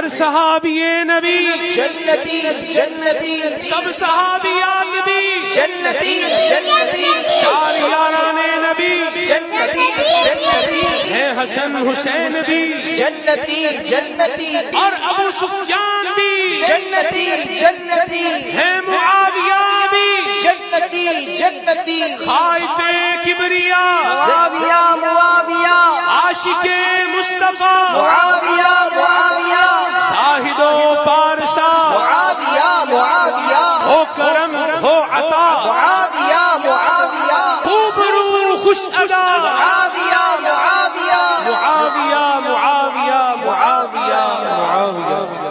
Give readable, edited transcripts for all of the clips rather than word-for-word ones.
صحابی نبی جنتی جنتی سب صحابیات بھی جنتی جنتی چار یاران نبی جنتی جنتی ہے حسن حسین بھی جنتی جنتی اور ابو سفیان بھی جنتی جنتی ہے معاویہ بھی جنتی جنتی خائف کبریا معاویہ معاویہ عاشق مصطفیٰ معاویہ معاویہ زاہد و پارسا معاویہ معاویہ ہو کرم ہو عطا معاویہ معاویہ خوب رو خوش ادا معاویہ معاویہ معاویہ معاویہ معاویہ معاویہ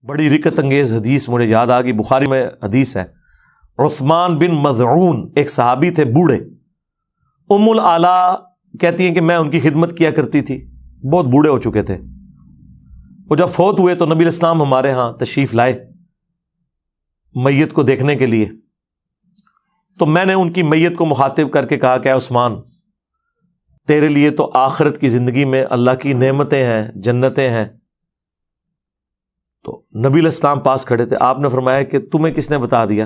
بڑی رکت انگیز حدیث مجھے یاد آ گئی، بخاری میں حدیث ہے، عثمان بن مظعون ایک صحابی تھے بوڑھے، ام العلا کہتی ہیں کہ میں ان کی خدمت کیا کرتی تھی، بہت بوڑھے ہو چکے تھے، وہ جب فوت ہوئے تو نبی علیہ السلام ہمارے ہاں تشریف لائے میت کو دیکھنے کے لیے، تو میں نے ان کی میت کو مخاطب کر کے کہا کہ اے عثمان، تیرے لیے تو آخرت کی زندگی میں اللہ کی نعمتیں ہیں، جنتیں ہیں۔ تو نبی علیہ السلام پاس کھڑے تھے، آپ نے فرمایا کہ تمہیں کس نے بتا دیا؟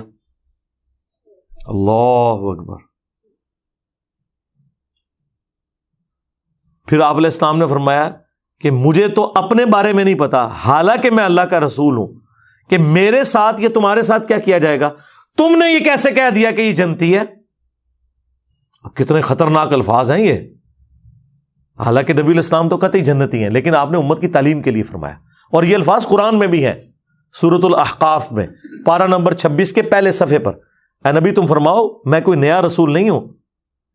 اللہ اکبر۔ پھر آپ علیہ السلام نے فرمایا کہ مجھے تو اپنے بارے میں نہیں پتا، حالانکہ میں اللہ کا رسول ہوں، کہ میرے ساتھ یا تمہارے ساتھ کیا کیا جائے گا؟ تم نے یہ کیسے کہہ دیا کہ یہ جنتی ہے؟ اب کتنے خطرناک الفاظ ہیں یہ، حالانکہ نبی علیہ السلام تو قطعی جنتی ہیں، لیکن آپ نے امت کی تعلیم کے لیے فرمایا، اور یہ الفاظ قرآن میں بھی ہیں، سورۃ الاحقاف میں پارہ نمبر 26 کے پہلے صفحے پر، اے نبی تم فرماؤ میں کوئی نیا رسول نہیں ہوں،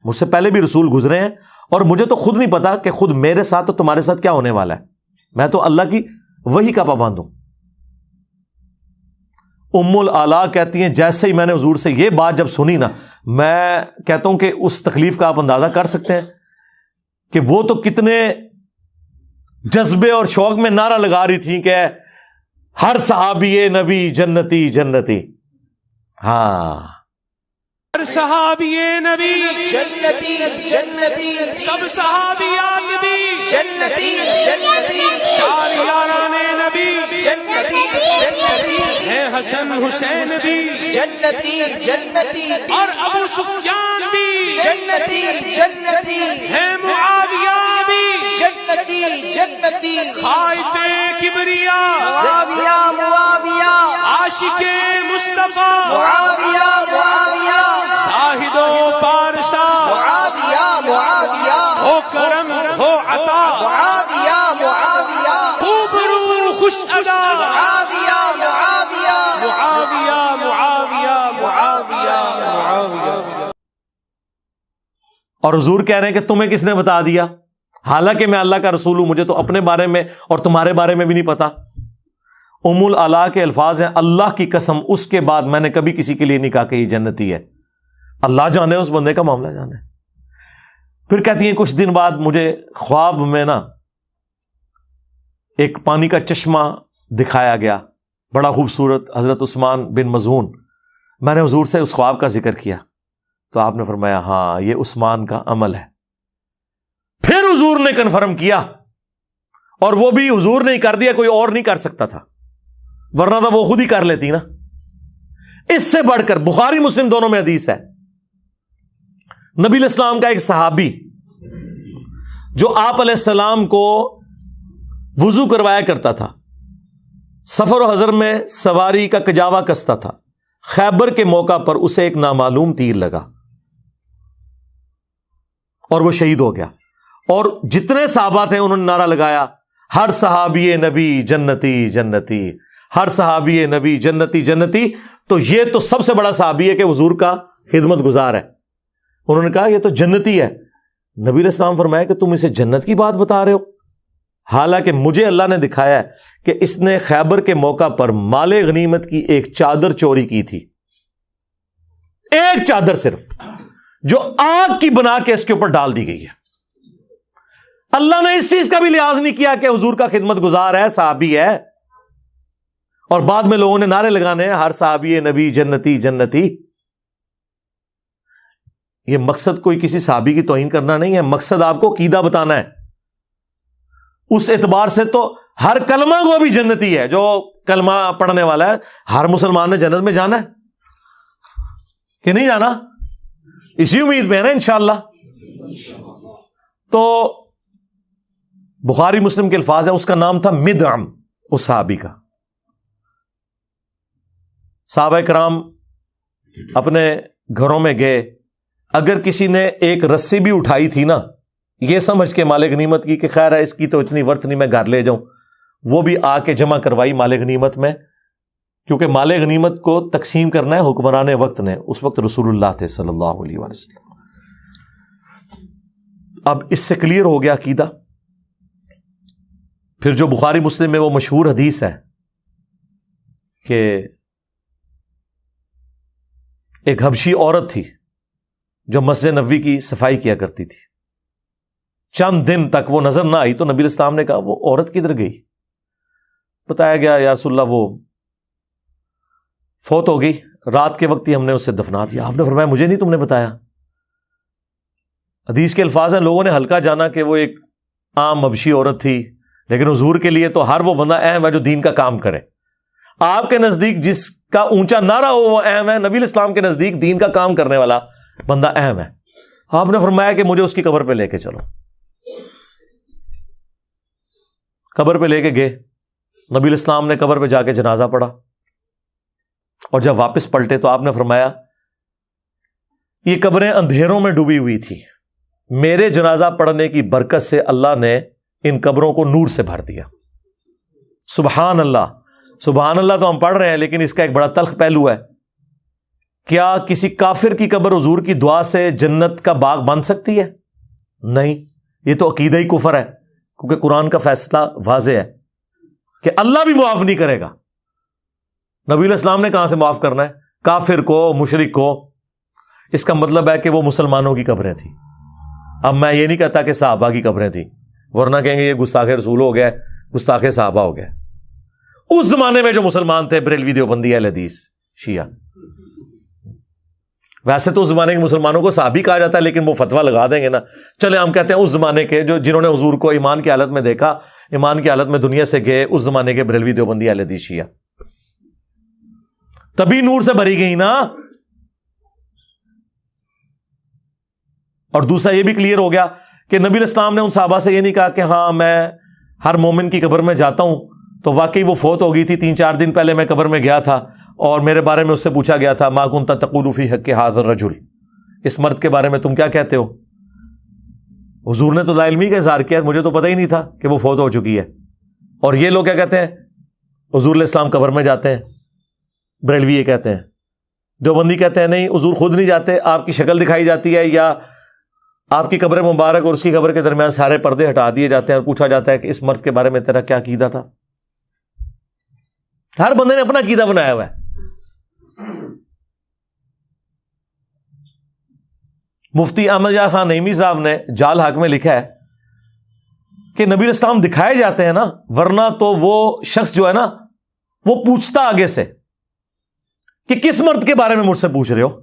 مجھ سے پہلے بھی رسول گزرے ہیں، اور مجھے تو خود نہیں پتا کہ خود میرے ساتھ اور تمہارے ساتھ کیا ہونے والا ہے، میں تو اللہ کی وحی کا پابند ہوں۔ ام العلا کہتی ہیں جیسے ہی میں نے حضور سے یہ بات جب سنی نا، میں کہتا ہوں کہ اس تکلیف کا آپ اندازہ کر سکتے ہیں کہ وہ تو کتنے جذبے اور شوق میں نعرہ لگا رہی تھیں کہ ہر صحابی نبی جنتی جنتی۔ ہاں، ہر صحابی نبی جنتی جنتی سب صحابیات بھی جنتی جنتی چار یاران نبی جنتی جنتی ہے حسن حسین بھی جنتی جنتی اور ابو سفیان بھی جنتی جنتی ہے معاویہ بھی جنتی جنتی خائف کبریا معاویہ معاویہ عاشق مصطفیٰ معاویہ معاویہ زاہد و پارسا معاویہ معاویہ ہو کرم ہو عطا معاویہ معاویہ خوب رو خوش ادا معاویہ معاویہ معاویہ معاویہ معاویہ معاویہ اور حضور کہہ رہے ہیں کہ تمہیں کس نے بتا دیا؟ حالانکہ میں اللہ کا رسول ہوں، مجھے تو اپنے بارے میں اور تمہارے بارے میں بھی نہیں پتا۔ ام العلا کے الفاظ ہیں، اللہ کی قسم اس کے بعد میں نے کبھی کسی کے لیے نہیں کہا کہ یہ جنتی ہے، اللہ جانے اس بندے کا معاملہ جانے۔ پھر کہتی ہیں کچھ دن بعد مجھے خواب میں نا ایک پانی کا چشمہ دکھایا گیا، بڑا خوبصورت، حضرت عثمان بن مظعون، میں نے حضور سے اس خواب کا ذکر کیا تو آپ نے فرمایا ہاں یہ عثمان کا عمل ہے۔ پھر حضور نے کنفرم کیا، اور وہ بھی حضور نے کر دیا، کوئی اور نہیں کر سکتا تھا، ورنہ تو وہ خود ہی کر لیتی نا۔ اس سے بڑھ کر بخاری مسلم دونوں میں حدیث ہے، نبی علیہ السلام کا ایک صحابی جو آپ علیہ السلام کو وضو کروایا کرتا تھا، سفر و حضر میں سواری کا کجاوا کستا تھا، خیبر کے موقع پر اسے ایک نامعلوم تیر لگا اور وہ شہید ہو گیا، اور جتنے صحابہ تھے انہوں نے نعرہ لگایا ہر صحابی نبی جنتی جنتی، ہر صحابی نبی جنتی جنتی۔ تو یہ تو سب سے بڑا صحابی ہے کہ حضور کا خدمت گزار ہے، انہوں نے کہا یہ تو جنتی ہے۔ نبی علیہ السلام فرمایا کہ تم اسے جنت کی بات بتا رہے ہو، حالانکہ مجھے اللہ نے دکھایا ہے کہ اس نے خیبر کے موقع پر مال غنیمت کی ایک چادر چوری کی تھی، ایک چادر صرف، جو آگ کی بنا کے اس کے اوپر ڈال دی گئی ہے۔ اللہ نے اس چیز کا بھی لحاظ نہیں کیا کہ حضور کا خدمت گزار ہے، صحابی ہے، اور بعد میں لوگوں نے نعرے لگانے ہیں ہر صحابی نبی جنتی جنتی۔ یہ مقصد کوئی کسی صحابی کی توہین کرنا نہیں ہے، مقصد آپ کو عقیدہ بتانا ہے۔ اس اعتبار سے تو ہر کلمہ کو بھی جنتی ہے جو کلمہ پڑھنے والا ہے. ہر مسلمان نے جنت میں جانا ہے کہ نہیں جانا؟ اسی امید میں ہے نا انشاءاللہ. تو بخاری مسلم کے الفاظ ہیں. اس کا نام تھا مدعم اس صحابی کا. صحابہ کرام اپنے گھروں میں گئے, اگر کسی نے ایک رسی بھی اٹھائی تھی نا, یہ سمجھ کے مال غنیمت کی کہ خیر ہے اس کی تو اتنی ورت نہیں, میں گھر لے جاؤں, وہ بھی آ کے جمع کروائی مال غنیمت میں, کیونکہ مال غنیمت کو تقسیم کرنا ہے حکمران وقت نے. اس وقت رسول اللہ تھے صلی اللہ علیہ وسلم. اب اس سے کلیئر ہو گیا عقیدہ. پھر جو بخاری مسلم میں وہ مشہور حدیث ہے کہ ایک حبشی عورت تھی جو مسجد نبوی کی صفائی کیا کرتی تھی. چند دن تک وہ نظر نہ آئی تو نبی الاسلام نے کہا وہ عورت کدھر گئی؟ بتایا گیا یا رسول اللہ وہ فوت ہو گئی, رات کے وقت ہی ہم نے اسے دفنا دیا. آپ نے فرمایا مجھے نہیں تم نے بتایا. حدیث کے الفاظ ہیں لوگوں نے ہلکا جانا کہ وہ ایک عام حبشی عورت تھی, لیکن حضور کے لیے تو ہر وہ بندہ اہم ہے جو دین کا کام کرے. آپ کے نزدیک جس کا اونچا نعرہ ہو وہ اہم ہے, نبی الاسلام کے نزدیک دین کا کام کرنے والا بندہ اہم ہے. آپ نے فرمایا کہ مجھے اس کی قبر پہ لے کے چلو. قبر پہ لے کے گئے. نبی الاسلام نے قبر پہ جا کے جنازہ پڑھا, اور جب واپس پلٹے تو آپ نے فرمایا یہ قبریں اندھیروں میں ڈوبی ہوئی تھی, میرے جنازہ پڑھنے کی برکت سے اللہ نے ان قبروں کو نور سے بھر دیا. سبحان اللہ. سبحان اللہ تو ہم پڑھ رہے ہیں, لیکن اس کا ایک بڑا تلخ پہلو ہے. کیا کسی کافر کی قبر حضور کی دعا سے جنت کا باغ بن سکتی ہے؟ نہیں. یہ تو عقیدہ ہی کفر ہے, کیونکہ قرآن کا فیصلہ واضح ہے کہ اللہ بھی معاف نہیں کرے گا. نبی علیہ السلام نے کہاں سے معاف کرنا ہے؟ کافر کو, مشرک کو. اس کا مطلب ہے کہ وہ مسلمانوں کی قبریں تھیں. اب میں یہ نہیں کہتا کہ صحابہ کی قبریں تھیں, ورنہ کہیں گے یہ گستاخ رسول ہو گیا, گستاخ صحابہ ہو گیا. اس زمانے میں جو مسلمان تھے بریلوی دیوبندی اہل حدیث شیعہ, ویسے تو اس زمانے کے مسلمانوں کو صحابی کہا جاتا ہے, لیکن وہ فتویٰ لگا دیں گے نا. چلے ہم کہتے ہیں اس زمانے کے جو جنہوں نے حضور کو ایمان کی حالت میں دیکھا, ایمان کی حالت میں دنیا سے گئے, اس زمانے کے بریلوی دیوبندی اہل حدیث شیعہ. تبھی نور سے بھری گئی نا. اور دوسرا یہ بھی کلیئر ہو گیا کہ نبی الاسلام نے ان صحابہ سے یہ نہیں کہا کہ ہاں میں ہر مومن کی قبر میں جاتا ہوں, تو واقعی وہ فوت ہو گئی تھی 3-4 دن پہلے میں قبر میں گیا تھا اور میرے بارے میں اس سے پوچھا گیا تھا ما کنت تقول فی حق ھذا الرجل, اس مرد کے بارے میں تم کیا کہتے ہو؟ حضور نے تو لا علمی کا اظہار کیا, مجھے تو پتہ ہی نہیں تھا کہ وہ فوت ہو چکی ہے. اور یہ لوگ کیا کہتے ہیں؟ حضور علیہ السلام قبر میں جاتے ہیں. بریلوی یہ کہتے ہیں. دیوبندی کہتے ہیں نہیں, حضور خود نہیں جاتے, آپ کی شکل دکھائی جاتی ہے, یا آپ کی قبر مبارک اور اس کی قبر کے درمیان سارے پردے ہٹا دیے جاتے ہیں اور پوچھا جاتا ہے کہ اس مرد کے بارے میں تیرا کیا عقیدہ تھا. ہر بندے نے اپنا عقیدہ بنایا ہوا ہے. مفتی احمد یار خان نعیمی صاحب نے جال حق میں لکھا ہے کہ نبی اسلام دکھائے جاتے ہیں نا, ورنہ تو وہ شخص جو ہے نا وہ پوچھتا آگے سے کہ کس مرد کے بارے میں مجھ سے پوچھ رہے ہو.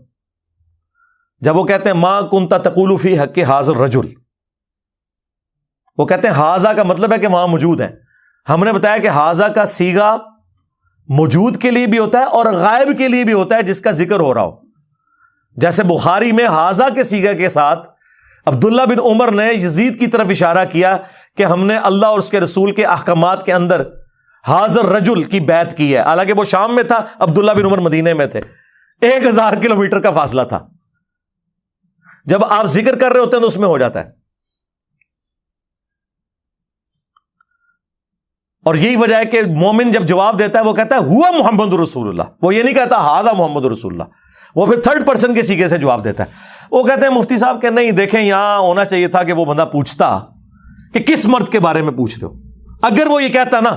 جب وہ کہتے ہیں ما کنت تقول فی حق ھذا الرجل, وہ کہتے ہیں ھذا کا مطلب ہے کہ وہاں موجود ہیں. ہم نے بتایا کہ ھذا کا صیغہ موجود کے لیے بھی ہوتا ہے اور غائب کے لیے بھی ہوتا ہے جس کا ذکر ہو رہا ہو. جیسے بخاری میں ھذا کے صیغہ کے ساتھ عبداللہ بن عمر نے یزید کی طرف اشارہ کیا کہ ہم نے اللہ اور اس کے رسول کے احکامات کے اندر ھذا الرجل کی بیعت کی ہے. حالانکہ وہ شام میں تھا, عبداللہ بن عمر مدینے میں تھے, 1000 کلومیٹر کا فاصلہ تھا. جب آپ ذکر کر رہے ہوتے ہیں تو اس میں ہو جاتا ہے. اور یہی وجہ ہے کہ مومن جب جواب دیتا ہے وہ کہتا ہے ہوا محمد رسول اللہ, وہ یہ نہیں کہتا ھذا محمد رسول اللہ, وہ پھر تھرڈ پرسن کے سیغے سے جواب دیتا ہے. وہ کہتے ہیں مفتی صاحب کہ نہیں, دیکھیں یہاں ہونا چاہیے تھا کہ وہ بندہ پوچھتا کہ کس مرد کے بارے میں پوچھ رہے ہو. اگر وہ یہ کہتا نا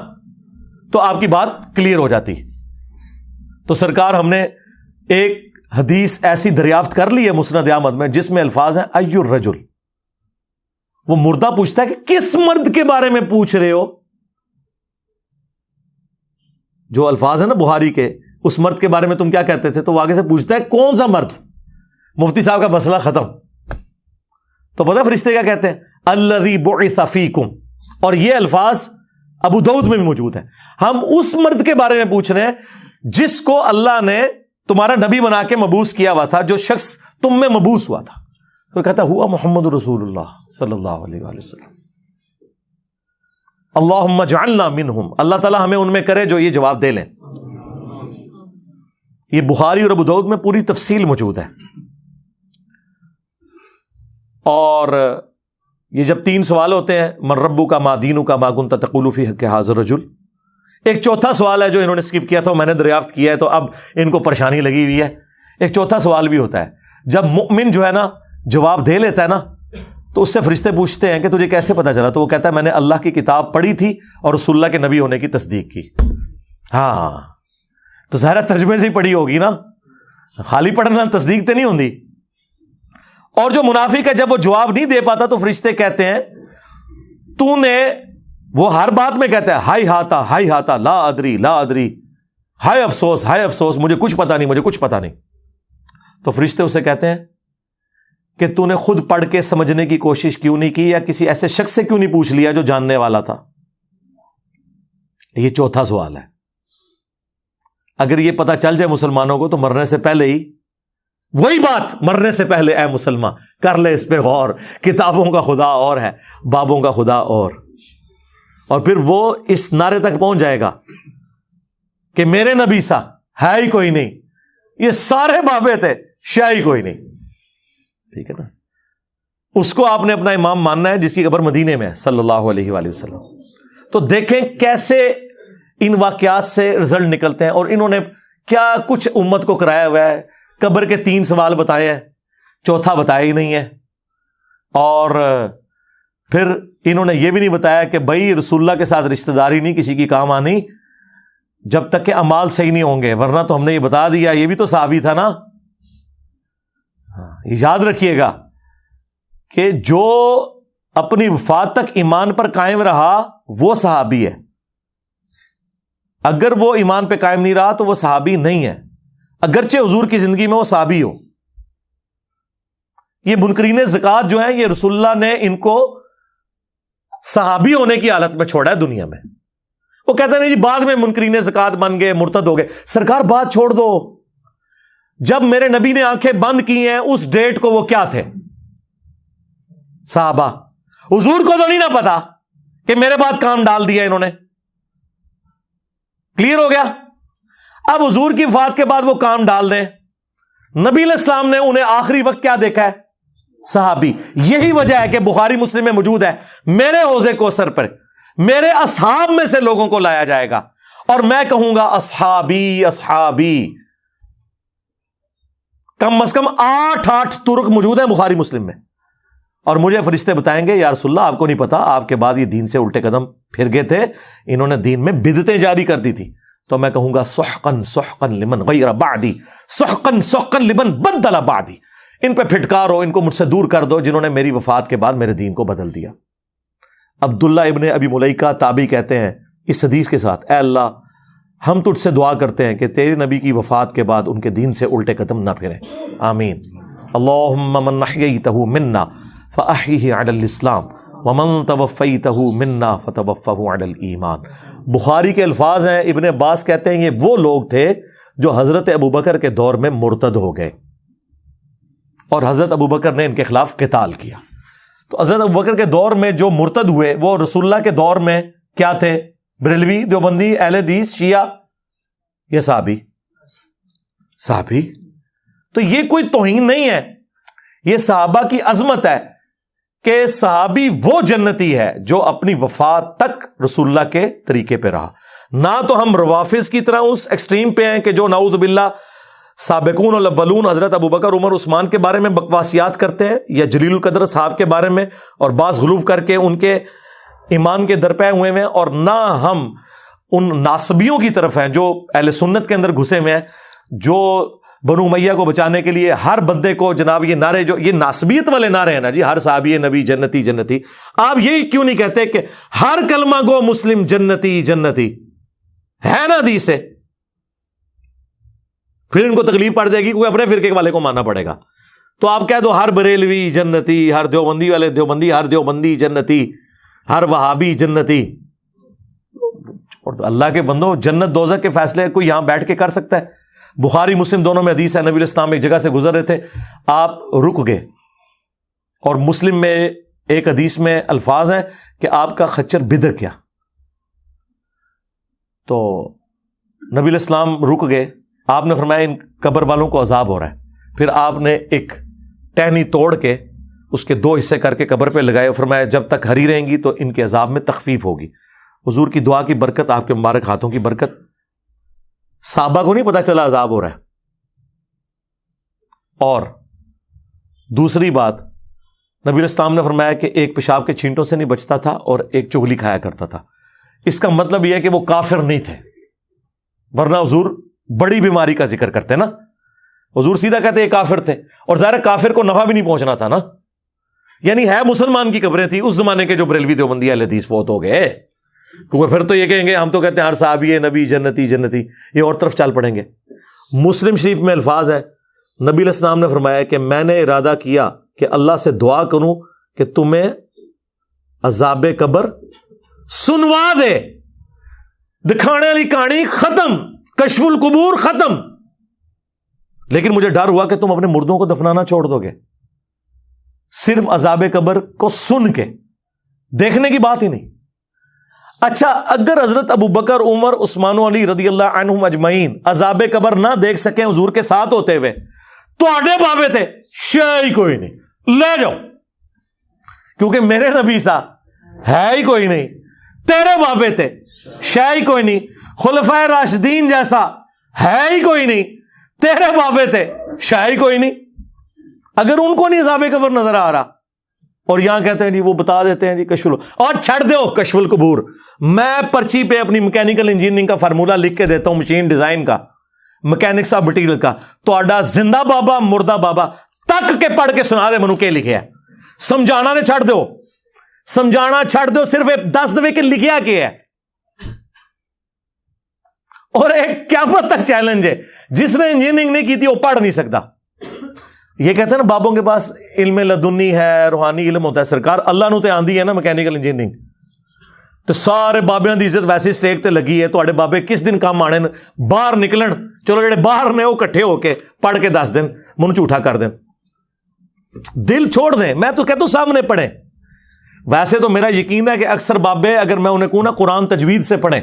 تو آپ کی بات کلیئر ہو جاتی. تو سرکار ہم نے ایک حدیث ایسی دریافت کر لی ہے مسند احمد میں جس میں الفاظ ہیں ای الرجل. وہ مردہ پوچھتا ہے کہ کس مرد کے بارے میں پوچھ رہے ہو. جو الفاظ ہیں نا بخاری کے, اس مرد کے بارے میں تم کیا کہتے تھے, تو وہ آگے سے پوچھتا ہے کون سا مرد. مفتی صاحب کا مسئلہ ختم. تو پتہ فرشتے کیا کہتے ہیں الذی بعث فیکم. اور یہ الفاظ ابو داؤد میں بھی موجود ہے. ہم اس مرد کے بارے میں پوچھ رہے ہیں جس کو اللہ نے تمہارا نبی بنا کے مبعوث کیا ہوا تھا, جو شخص تم میں مبعوث ہوا تھا. وہ کہتا ہوا محمد رسول اللہ صلی اللہ علیہ وآلہ وسلم. اللہم اجعلنا منہم, اللہ تعالیٰ ہمیں ان میں کرے جو یہ جواب دے لیں. یہ بخاری اور ابو داؤد میں پوری تفصیل موجود ہے. اور یہ جب 3 سوال ہوتے ہیں, من ربک ما دینک ما کنت تقول فی حق ھذا الرجل, ایک چوتھا سوال ہے جو انہوں نے اسکپ کیا تھا, میں نے دریافت کیا ہے تو اب ان کو پریشانی لگی ہوئی ہے. ایک چوتھا سوال بھی ہوتا ہے جب مؤمن جو ہے نا جواب دے لیتا ہے نا, تو اس سے فرشتے پوچھتے ہیں کہ تجھے کیسے پتا چلا, تو وہ کہتا ہے میں نے اللہ کی کتاب پڑھی تھی اور رسول اللہ کے نبی ہونے کی تصدیق کی. ہاں تو ظاہر ترجمے سے ہی پڑھی ہوگی نا, خالی پڑھنا تصدیق تو نہیں ہوتی. اور جو منافق ہے جب وہ جواب نہیں دے پاتا تو فرشتے کہتے ہیں تو نے, وہ ہر بات میں کہتا ہے ہائی ہاتا لا ادری لا ادری, ہائے افسوس مجھے کچھ پتا نہیں, مجھے کچھ پتا نہیں. تو فرشتے اسے کہتے ہیں کہ تو نے خود پڑھ کے سمجھنے کی کوشش کیوں نہیں کی, یا کسی ایسے شخص سے کیوں نہیں پوچھ لیا جو جاننے والا تھا. یہ چوتھا سوال ہے. اگر یہ پتا چل جائے مسلمانوں کو تو مرنے سے پہلے ہی وہی بات, مرنے سے پہلے اے مسلمان کر لے اس پہ غور, کتابوں کا خدا اور ہے, بابوں کا خدا اور پھر وہ اس نعرے تک پہنچ جائے گا کہ میرے نبی سا ہے ہی کوئی نہیں, یہ سارے بابے تھے شاہ ہی کوئی نہیں. ٹھیک ہے نا, اس کو آپ نے اپنا امام ماننا ہے جس کی قبر مدینے میں ہے صلی اللہ علیہ وآلہ وسلم. تو دیکھیں کیسے ان واقعات سے رزلٹ نکلتے ہیں, اور انہوں نے کیا کچھ امت کو کرایا ہوا ہے. قبر کے 3 سوال بتائے ہیں, چوتھا بتایا ہی نہیں ہے. اور پھر انہوں نے یہ بھی نہیں بتایا کہ بھائی رسول اللہ کے ساتھ رشتہ داری نہیں کسی کی کام آنی جب تک کہ اعمال صحیح نہیں ہوں گے, ورنہ تو ہم نے یہ بتا دیا, یہ بھی تو صحابی تھا نا. یاد رکھیے گا کہ جو اپنی وفات تک ایمان پر قائم رہا وہ صحابی ہے, اگر وہ ایمان پہ قائم نہیں رہا تو وہ صحابی نہیں ہے, اگرچہ حضور کی زندگی میں وہ صحابی ہو. یہ منکرین زکات جو ہیں یہ رسول اللہ نے ان کو صحابی ہونے کی حالت میں چھوڑا ہے دنیا میں. وہ کہتے ہیں نہیں جی بعد میں منکرین زکات بن گئے, مرتد ہو گئے. سرکار بات چھوڑ دو, جب میرے نبی نے آنکھیں بند کی ہیں اس ڈیٹ کو وہ کیا تھے صحابہ. حضور کو تو نہیں نہ پتا کہ میرے بعد کام ڈال دیا انہوں نے. کلیئر ہو گیا. اب حضور کی وفات کے بعد وہ کام ڈال دیں. نبی علیہ السلام نے انہیں آخری وقت کیا دیکھا ہے, صحابی. یہی وجہ ہے کہ بخاری مسلم میں موجود ہے میرے حوض کوثر پر میرے اصحاب میں سے لوگوں کو لایا جائے گا, اور میں کہوں گا اصحابی اصحابی. کم از کم 8 ترک موجود ہیں بخاری مسلم میں, اور مجھے فرشتے بتائیں گے یا رسول اللہ آپ کو نہیں پتا آپ کے بعد یہ دین سے الٹے قدم پھر گئے تھے, انہوں نے دین میں بدعتیں جاری کر دی تھی. تو میں کہوں گا سحقن سحقن لمن غیر بعدی, سحقن سحقن لمن بدل بعدی. ان پہ پھٹکارو, ان کو مجھ سے دور کر دو جنہوں نے میری وفات کے بعد میرے دین کو بدل دیا. عبداللہ ابن ابی ملیکہ تابعی کہتے ہیں اس حدیث کے ساتھ, اے اللہ ہم تجھ سے دعا کرتے ہیں کہ تیرے نبی کی وفات کے بعد ان کے دین سے الٹے قدم نہ پھریں, آمین. اللہم من احییتہ منا فاحیہ علی الاسلام ومن توفیتہ منا فتوفہ علی الایمان. بخاری کے الفاظ ہیں, ابن عباس کہتے ہیں یہ وہ لوگ تھے جو حضرت ابوبکر کے دور میں مرتد ہو گئے, اور حضرت ابوبکر نے ان کے خلاف قتال کیا. تو حضرت ابوبکر کے دور میں جو مرتد ہوئے وہ رسول اللہ کے دور میں کیا تھے, بریلوی, دیوبندی, اہل حدیث, شیعہ, یہ صحابی. تو یہ کوئی توہین نہیں ہے, یہ صحابہ کی عظمت ہے کہ صحابی وہ جنتی ہے جو اپنی وفات تک رسول اللہ کے طریقے پہ رہا. نہ تو ہم روافظ کی طرح اس ایکسٹریم پہ ہیں کہ جو نعوذ باللہ سابقون الاولون حضرت ابوبکر عمر عثمان کے بارے میں بکواسیات کرتے ہیں, یا جلیل القدر صاحب کے بارے میں, اور بعض غلو کر کے ان کے ایمان کے درپے ہوئے ہیں. اور نہ ہم ان ناصبیوں کی طرف ہیں جو اہل سنت کے اندر گھسے ہوئے ہیں, جو بنو امیہ کو بچانے کے لیے ہر بندے کو جناب یہ نعرے, جو یہ ناصبیت والے نعرے ہیں نا جی, ہر صحابی نبی جنتی جنتی. آپ یہی کیوں نہیں کہتے کہ ہر کلمہ گو مسلم جنتی جنتی ہے نا حدیث سے؟ پھر ان کو تکلیف پڑ جائے گی کوئی اپنے فرقے والے کو ماننا پڑے گا. تو آپ کہہ دو ہر بریلوی جنتی, ہر دیوبندی والے دیوبندی, ہر دیوبندی جنتی, ہر وہابی جنتی. اور اللہ کے بندوں جنت دوزخ کے فیصلے کوئی یہاں بیٹھ کے کر سکتا ہے؟ بخاری مسلم دونوں میں حدیث ہے، نبی علیہ السلام ایک جگہ سے گزر رہے تھے، آپ رک گئے، اور مسلم میں ایک حدیث میں الفاظ ہیں کہ آپ کا خچر بدک گیا، تو نبی علیہ السلام رک گئے، آپ نے فرمایا ان قبر والوں کو عذاب ہو رہا ہے، پھر آپ نے ایک ٹہنی توڑ کے اس کے 2 حصے کر کے قبر پہ لگائے، فرمایا جب تک ہری رہیں گی تو ان کے عذاب میں تخفیف ہوگی۔ حضور کی دعا کی برکت، آپ کے مبارک ہاتھوں کی برکت، صحابہ کو نہیں پتا چلا عذاب ہو رہا ہے۔ اور دوسری بات، نبی علیہ السلام نے فرمایا کہ ایک پیشاب کے چھینٹوں سے نہیں بچتا تھا اور ایک چغلی کھایا کرتا تھا۔ اس کا مطلب یہ ہے کہ وہ کافر نہیں تھے، ورنہ حضور بڑی بیماری کا ذکر کرتے نا، حضور سیدھا کہتے یہ کافر تھے، اور ظاہر کافر کو نفع بھی نہیں پہنچنا تھا نا، یعنی ہے مسلمان کی قبریں تھی اس زمانے کے جو بریلوی دیوبندی اہل حدیث فوت ہو گئے، کیونکہ پھر تو یہ کہیں گے ہم تو کہتے ہیں ہر صحابی نبی جنتی جنتی، یہ اور طرف چل پڑیں گے۔ مسلم شریف میں الفاظ ہے، نبی علیہ السلام نے فرمایا کہ میں نے ارادہ کیا کہ اللہ سے دعا کروں کہ تمہیں عذاب قبر سنوا دے، دکھانے والی کہانی ختم، کشف القبور ختم، لیکن مجھے ڈر ہوا کہ تم اپنے مردوں کو دفنانا چھوڑ دو گے، صرف عذاب قبر کو سن کے، دیکھنے کی بات ہی نہیں۔ اچھا اگر حضرت ابو بکر، عمر، عثمان و علی رضی اللہ عنہم اجمعین عذاب قبر نہ دیکھ سکیں حضور کے ساتھ ہوتے ہوئے، تو آڈے بابے تھے شے کوئی نہیں، لے جاؤ، کیونکہ میرے نبی سا ہے ہی کوئی نہیں، تیرے بابے تھے شے ہی کوئی نہیں، خلفائے راشدین جیسا ہے ہی کوئی نہیں، تیرے بابے تھے شے ہی کوئی نہیں۔ اگر ان کو نہیں عذاب قبر نظر آ رہا، اور یہاں کہتے ہیں جی وہ بتا دیتے ہیں جی کشف اور چھڑ دو کشف القبور، میں پرچی پہ اپنی میکینیکل انجینئرنگ کا فارمولہ لکھ کے دیتا ہوں، مشین ڈیزائن کا، میکینکس آف مٹیریل کا، تو آڈا زندہ بابا مردہ بابا تک کے پڑھ کے سنا دے منو کے لکھیا ہے، سمجھانا دے چھڑ دو، سمجھانا چھڑ دو، صرف 10 دفعے کے لکھیا کیا ہے۔ اور ایک قیامت تک چیلنج ہے، جس نے انجینئرنگ نہیں کی تھی وہ پڑھ نہیں سکتا۔ یہ کہتے ہیں نا بابوں کے پاس علم لدنی ہے، روحانی علم ہوتا ہے، سرکار اللہ نو تے آندھی ہے نا میکینیکل انجینئرنگ، تو سارے بابیاں دی عزت ویسے سٹیک تے لگی ہے، تواڈے بابے کس دن کام آنے باہر نکلن، چلو جڑے باہر نے وہ کٹھے ہو کے پڑھ کے دس دن، منو جھوٹا کر دیں، دل چھوڑ دیں۔ میں تو کہتا ہوں سامنے پڑھیں، ویسے تو میرا یقین ہے کہ اکثر بابے اگر میں انہیں کہوں نا قرآن تجوید سے پڑھیں،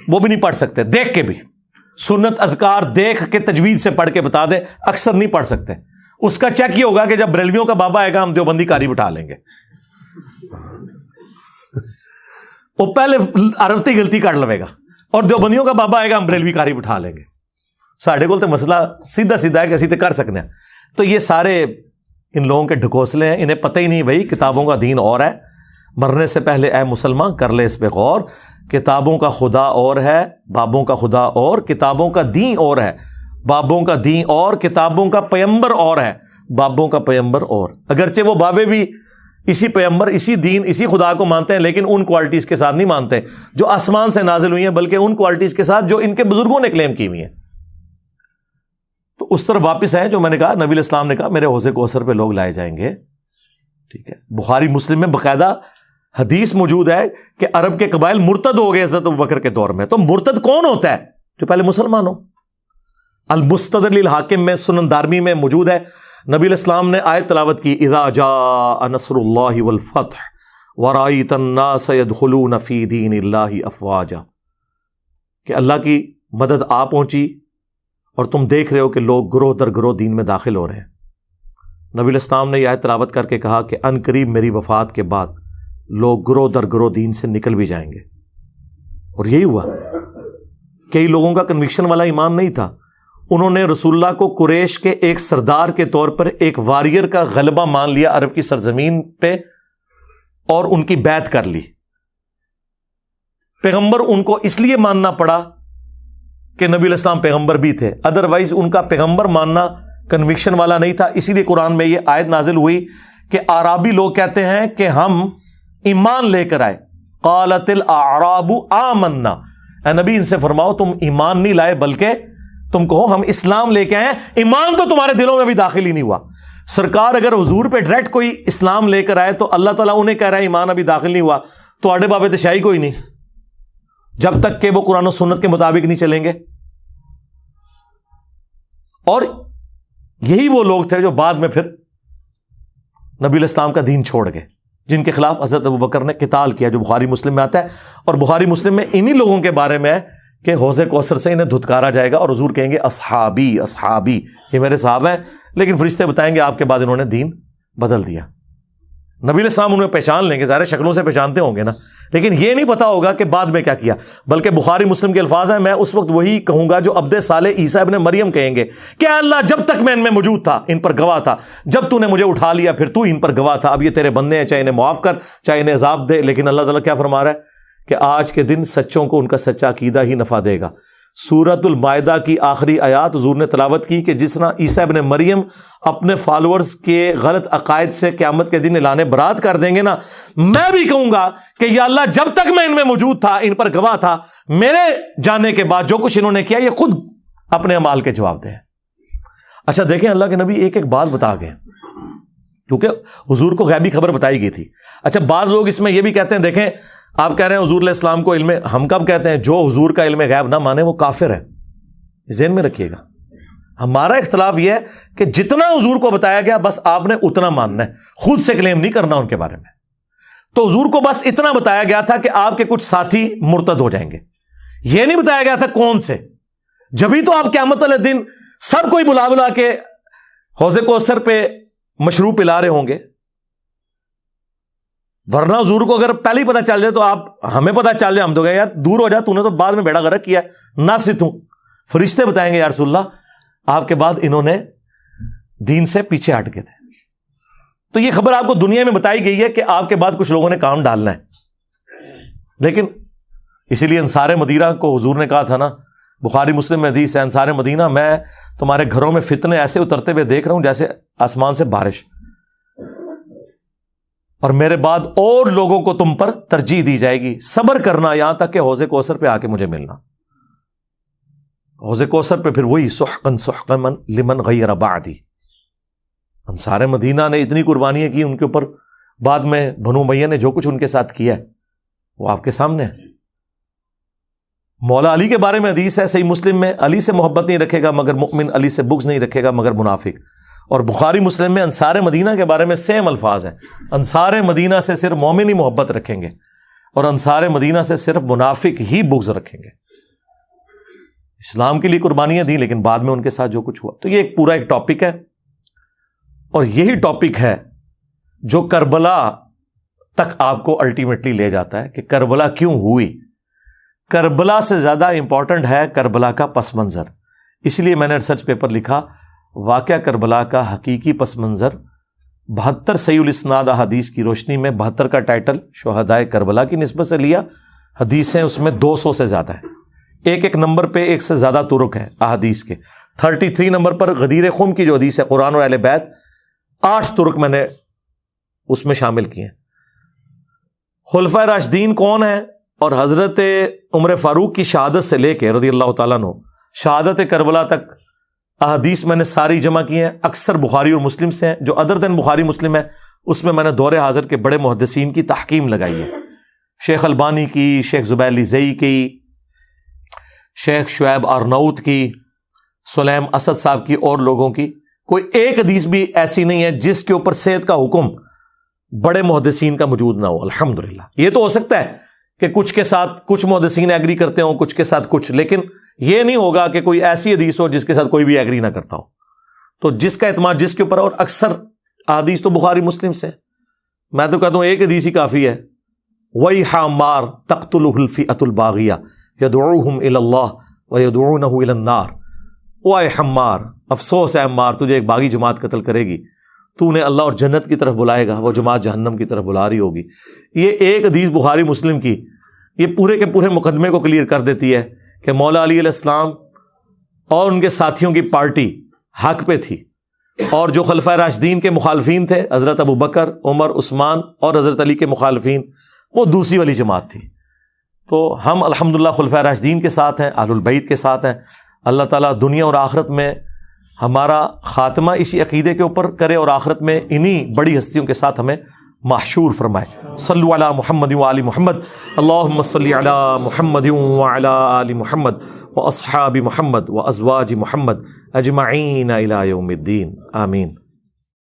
وہ بھی نہیں پڑھ سکتے، دیکھ کے بھی سنت اذکار دیکھ کے تجوید سے پڑھ کے بتا دے، اکثر نہیں پڑھ سکتے۔ اس کا چیک یہ ہوگا کہ جب بریلویوں کا بابا آئے گا ہم دیوبندی کاری بٹھا لیں گے، وہ پہلے عرفتی غلطی کر لوے گا، اور دیوبندیوں کا بابا آئے گا ہم بریلوی کاری بٹھا لیں گے۔ ساڈے کول تے مسئلہ سیدھا سیدھا ہے کہ اسی تے کر سکنے ہیں۔ تو یہ سارے ان لوگوں کے ڈھکوسلے ہیں، انہیں پتہ ہی نہیں بھائی کتابوں کا دین اور ہے۔ مرنے سے پہلے اے مسلمان کر لے اس پہ غور، کتابوں کا خدا اور ہے، بابوں کا خدا اور، کتابوں کا دین اور ہے، بابوں کا دین اور، کتابوں کا پیمبر اور ہے، بابوں کا پیمبر اور۔ اگرچہ وہ بابے بھی اسی پیمبر، اسی دین، اسی خدا کو مانتے ہیں، لیکن ان کوالٹیز کے ساتھ نہیں مانتے جو آسمان سے نازل ہوئی ہیں، بلکہ ان کوالٹیز کے ساتھ جو ان کے بزرگوں نے کلیم کی ہوئی ہیں۔ تو اس طرف واپس ہیں جو میں نے کہا، نبی علیہ السلام نے کہا میرے حوض کوثر پہ لوگ لائے جائیں گے، ٹھیک ہے۔ بخاری مسلم میں باقاعدہ حدیث موجود ہے کہ عرب کے قبائل مرتد ہو گئے حضرت ابوبکر کے دور میں۔ تو مرتد کون ہوتا ہے؟ جو پہلے مسلمان ہو۔ المستدرک للحاکم میں، سنن دارمی میں موجود ہے، نبی علیہ السلام نے آیت تلاوت کی، اذا جاء نصر اللہ والفتح ورأیت الناس يدخلون فی دین اللہ افواجا، کہ اللہ کی مدد آ پہنچی اور تم دیکھ رہے ہو کہ لوگ گروہ در گروہ دین میں داخل ہو رہے ہیں۔ نبی علیہ السلام نے یہ آیت تلاوت کر کے کہا کہ ان قریب میری وفات کے بعد لوگ گروہ در گروہ دین سے نکل بھی جائیں گے، اور یہی ہوا۔ کئی لوگوں کا کنوکشن والا ایمان نہیں تھا، انہوں نے رسول اللہ کو قریش کے ایک سردار کے طور پر ایک واریر کا غلبہ مان لیا عرب کی سرزمین پہ، اور ان کی بیعت کر لی۔ پیغمبر ان کو اس لیے ماننا پڑا کہ نبی علیہ السلام پیغمبر بھی تھے، ادروائز ان کا پیغمبر ماننا کنوکشن والا نہیں تھا۔ اسی لیے قرآن میں یہ آیت نازل ہوئی کہ اعرابی لوگ کہتے ہیں کہ ہم ایمان لے کر آئے، قالت الاعراب آمنا، اے نبی ان سے فرماؤ تم ایمان نہیں لائے بلکہ تم کہو ہم اسلام لے کے آئے ہیں، ایمان تو تمہارے دلوں میں بھی داخل ہی نہیں ہوا۔ سرکار اگر حضور پہ ڈائریکٹ کوئی اسلام لے کر آئے تو اللہ تعالیٰ انہیں کہہ رہا ہے ایمان ابھی داخل نہیں ہوا، تو آڈے بابے تشائی کوئی نہیں، جب تک کہ وہ قرآن و سنت کے مطابق نہیں چلیں گے. اور یہی وہ لوگ تھے جو بعد میں پھر نبی علیہ السلام کا دین چھوڑ گئے، جن کے خلاف حضرت ابوبکر نے قتال کیا، جو بخاری مسلم میں آتا ہے. اور بخاری مسلم میں انہی لوگوں کے بارے میں ہے کہ حوض کوثر سے انہیں دھتکارا جائے گا اور حضور کہیں گے اصحابی اصحابی، یہ میرے صحابہ ہیں. لیکن فرشتے بتائیں گے آپ کے بعد انہوں نے دین بدل دیا. نبی علیہ السلام انہیں پہچان لیں گے، ظاہر شکلوں سے پہچانتے ہوں گے نا، لیکن یہ نہیں پتا ہوگا کہ بعد میں کیا کیا. بلکہ بخاری مسلم کے الفاظ ہیں، میں اس وقت وہی کہوں گا جو عبد صالح عیسیٰ ابن مریم کہیں گے کہ اللہ جب تک میں ان میں موجود تھا ان پر گواہ تھا، جب تو نے مجھے اٹھا لیا پھر تو ان پر گواہ تھا. اب یہ تیرے بندے ہیں، چاہے انہیں معاف کر چاہے انہیں عذاب دے. لیکن اللہ تعالیٰ کیا فرما رہا ہے کہ آج کے دن سچوں کو ان کا سچا عقیدہ ہی نفع دے گا. سورۃ المائدہ کی آخری آیات حضور نے تلاوت کی کہ جس طرح عیسیٰ ابن مریم اپنے فالوورز کے غلط عقائد سے قیامت کے دن اعلان برات کر دیں گے نا، میں بھی کہوں گا کہ یا اللہ جب تک میں ان میں موجود تھا ان پر گواہ تھا، میرے جانے کے بعد جو کچھ انہوں نے کیا یہ خود اپنے اعمال کے جواب دیں. اچھا دیکھیں، اللہ کے نبی ایک ایک بات بتا گئے کیونکہ حضور کو غیبی خبر بتائی گئی تھی. اچھا بعض لوگ اس میں یہ بھی کہتے ہیں، دیکھیں آپ کہہ رہے ہیں حضور علیہ السلام کو علم، ہم کب کہتے ہیں جو حضور کا علم غیب نہ مانے وہ کافر ہے. ذہن میں رکھیے گا، ہمارا اختلاف یہ ہے کہ جتنا حضور کو بتایا گیا بس آپ نے اتنا ماننا ہے، خود سے کلیم نہیں کرنا ان کے بارے میں. تو حضور کو بس اتنا بتایا گیا تھا کہ آپ کے کچھ ساتھی مرتد ہو جائیں گے، یہ نہیں بتایا گیا تھا کون سے. جبھی تو آپ قیامت والے دن سب کوئی بلا بلا کے حوض کوثر پہ مشروب پلا رہے ہوں گے. ورنہ حضور کو اگر پہلے ہی پتہ چل جائے تو آپ ہمیں پتہ چل جائے ہم تو گئے یار دور ہو جا، تو نے تو بعد میں بیڑا غرق کیا ہے نہ ستوں. فرشتے بتائیں گے یا رسول اللہ آپ کے بعد انہوں نے دین سے پیچھے ہٹ گئے تھے. تو یہ خبر آپ کو دنیا میں بتائی گئی ہے کہ آپ کے بعد کچھ لوگوں نے کام ڈالنا ہے. لیکن اسی لیے انصار مدینہ کو حضور نے کہا تھا نا، بخاری مسلم میں حدیث ہے، انصار مدینہ میں تمہارے گھروں میں فتنے ایسے اترتے ہوئے دیکھ رہا ہوں جیسے آسمان سے بارش، اور میرے بعد اور لوگوں کو تم پر ترجیح دی جائے گی، صبر کرنا یہاں تک کہ حوض کوثر پہ آ کے مجھے ملنا. حوض کوثر پہ پھر وہی سحقن سحقن لمن غیر بعدی. انصار مدینہ نے اتنی قربانیاں کی ان کے اوپر، بعد میں بنو امیہ نے جو کچھ ان کے ساتھ کیا ہے وہ آپ کے سامنے ہے. مولا علی کے بارے میں حدیث ہے صحیح مسلم میں، علی سے محبت نہیں رکھے گا مگر مؤمن، علی سے بغض نہیں رکھے گا مگر منافق. اور بخاری مسلم میں انصار مدینہ کے بارے میں سیم الفاظ ہیں، انصار مدینہ سے صرف مومن ہی محبت رکھیں گے اور انصار مدینہ سے صرف منافق ہی بغض رکھیں گے. اسلام کے لیے قربانیاں دی لیکن بعد میں ان کے ساتھ جو کچھ ہوا. تو یہ ایک پورا ایک ٹاپک ہے، اور یہی ٹاپک ہے جو کربلا تک آپ کو الٹیمیٹلی لے جاتا ہے کہ کربلا کیوں ہوئی. کربلا سے زیادہ امپورٹنٹ ہے کربلا کا پس منظر. اس لیے میں نے ریسرچ پیپر لکھا واقعہ کربلا کا حقیقی پس منظر، 72 صحیح الاسناد احادیث کی روشنی میں. 72 کا ٹائٹل شہدائے کربلا کی نسبت سے لیا، حدیثیں اس میں 200 سے زیادہ ہیں، ایک ایک نمبر پہ ایک سے زیادہ طرق ہیں احادیث کے. 33 نمبر پر غدیر خم کی جو حدیث ہے قرآن اور اہل بیت، 8 طرق میں نے اس میں شامل کیے ہیں. خلفائے راشدین کون ہیں اور حضرت عمر فاروق کی شہادت سے لے کے رضی اللہ تعالیٰ عنہ شہادت کربلا تک احادیث میں نے ساری جمع کی ہیں. اکثر بخاری اور مسلم سے ہیں، جو ادر دین بخاری مسلم ہے اس میں نے دور حاضر کے بڑے محدثین کی تحکیم لگائی ہے، شیخ البانی کی، شیخ زبیر علی زئی کی، شیخ شعیب آرناؤت کی، سلیم اسد صاحب کی، اور لوگوں کی. کوئی ایک حدیث بھی ایسی نہیں ہے جس کے اوپر صحت کا حکم بڑے محدثین کا موجود نہ ہو. الحمدللہ. یہ تو ہو سکتا ہے کہ کچھ کے ساتھ کچھ محدثین ایگری کرتے ہوں، کچھ کے ساتھ کچھ، لیکن یہ نہیں ہوگا کہ کوئی ایسی حدیث ہو جس کے ساتھ کوئی بھی ایگری نہ کرتا ہو. تو جس کا اعتماد جس کے اوپر، اور اکثر حدیث تو بخاری مسلم سے، میں تو کہتا ہوں ایک حدیث ہی کافی ہے. وَيْحَ عَمَّارٍ تَقْتُلُهُ الْفِئَةُ الْبَاغِيَةُ يَدْعُوهُمْ إِلَى اللَّهِ وَيَدْعُونَهُ إِلَى النَّارِ. وَيْحَ عَمَّارٍ، افسوس ہے عمار، تجھے ایک باغی جماعت قتل کرے گی، تو نے اللہ اور جنت کی طرف بلائے گا، وہ جماعت جہنم کی طرف بلا رہی ہوگی. یہ ایک حدیث بخاری مسلم کی یہ پورے کے پورے مقدمے کو کلیئر کر دیتی ہے کہ مولا علی علیہ السلام اور ان کے ساتھیوں کی پارٹی حق پہ تھی، اور جو خلفائے راشدین کے مخالفین تھے حضرت ابو بکر، عمر، عثمان اور حضرت علی کے مخالفین، وہ دوسری والی جماعت تھی. تو ہم الحمدللہ خلفائے راشدین کے ساتھ ہیں، اہل البیت کے ساتھ ہیں. اللہ تعالیٰ دنیا اور آخرت میں ہمارا خاتمہ اسی عقیدے کے اوپر کرے اور آخرت میں انہی بڑی ہستیوں کے ساتھ ہمیں محشور فرمائے۔ صلو علی محمد و آل محمد، اللہم صلی علی محمد و علی آل محمد و اصحاب محمد و ازواج محمد اجمعین الی یوم الدین، آمین۔